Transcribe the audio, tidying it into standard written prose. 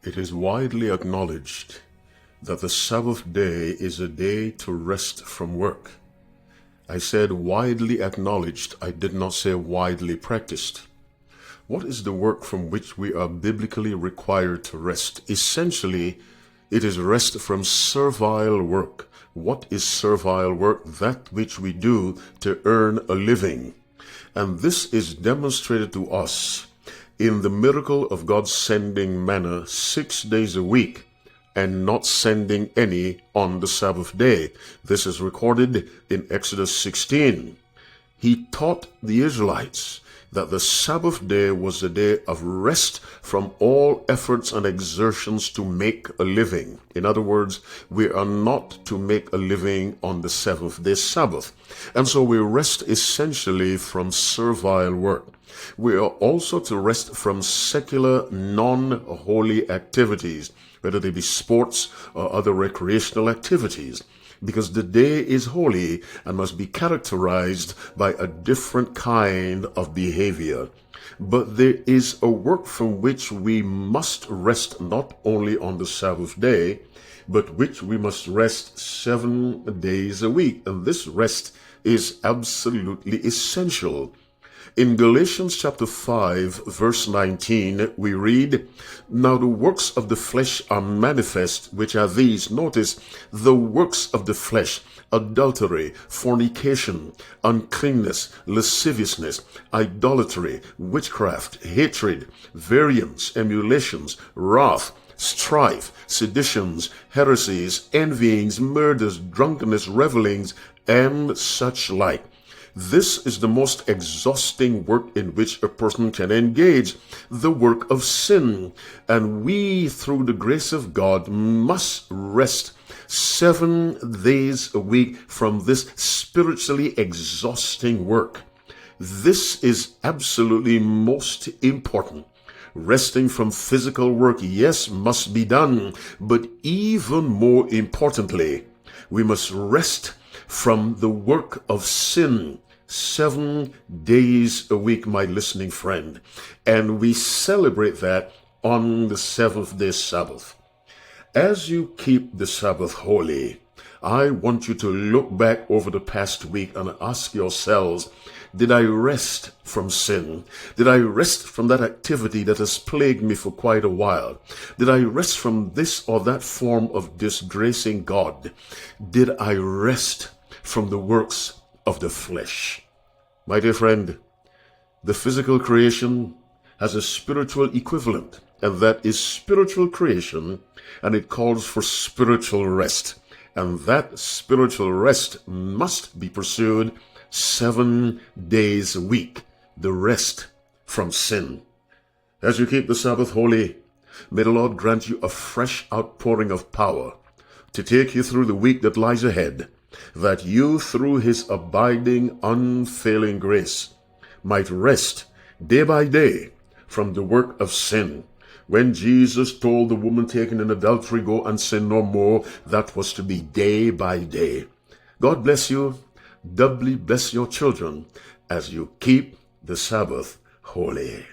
It is widely acknowledged that the Sabbath day is a day to rest from work. I said widely acknowledged, I did not say widely practiced. What is the work from which we are biblically required to rest? Essentially, it is rest from servile work. What is servile work? That which we do to earn a living. And this is demonstrated to us in the miracle of God sending manna 6 days a week and not sending any on the Sabbath day. This is recorded in Exodus 16. He taught the Israelites that the Sabbath day was a day of rest from all efforts and exertions to make a living. In other words, we are not to make a living on the seventh day Sabbath. And so we rest essentially from servile work. We are also to rest from secular, non-holy activities, whether they be sports or other recreational activities, because the day is holy and must be characterized by a different kind of behavior. But there is a work from which we must rest not only on the Sabbath day, but which we must rest 7 days a week. And this rest is absolutely essential. In Galatians chapter 5, verse 19, we read, "Now the works of the flesh are manifest, which are these." Notice, the works of the flesh: adultery, fornication, uncleanness, lasciviousness, idolatry, witchcraft, hatred, variance, emulations, wrath, strife, seditions, heresies, envyings, murders, drunkenness, revelings, and such like. This is the most exhausting work in which a person can engage, the work of sin. And we, through the grace of God, must rest 7 days a week from this spiritually exhausting work. This is absolutely most important. Resting from physical work, yes, must be done, but even more importantly, we must rest from the work of sin 7 days a week, my listening friend. And we celebrate that on the seventh day Sabbath. As you keep the Sabbath holy, I want you to look back over the past week and ask yourselves, did I rest from sin? Did I rest from that activity that has plagued me for quite a while? Did I rest from this or that form of disgracing God? Did I rest from the works of the flesh? My dear friend, the physical creation has a spiritual equivalent, and that is spiritual creation, and it calls for spiritual rest. And that spiritual rest must be pursued 7 days a week, the rest from sin. As you keep the Sabbath holy, may the Lord grant you a fresh outpouring of power to take you through the week that lies ahead, that you, through his abiding, unfailing grace, might rest day by day from the work of sin. When Jesus told the woman taken in adultery, "Go and sin no more," that was to be day by day. God bless you. Doubly bless your children as you keep the Sabbath holy.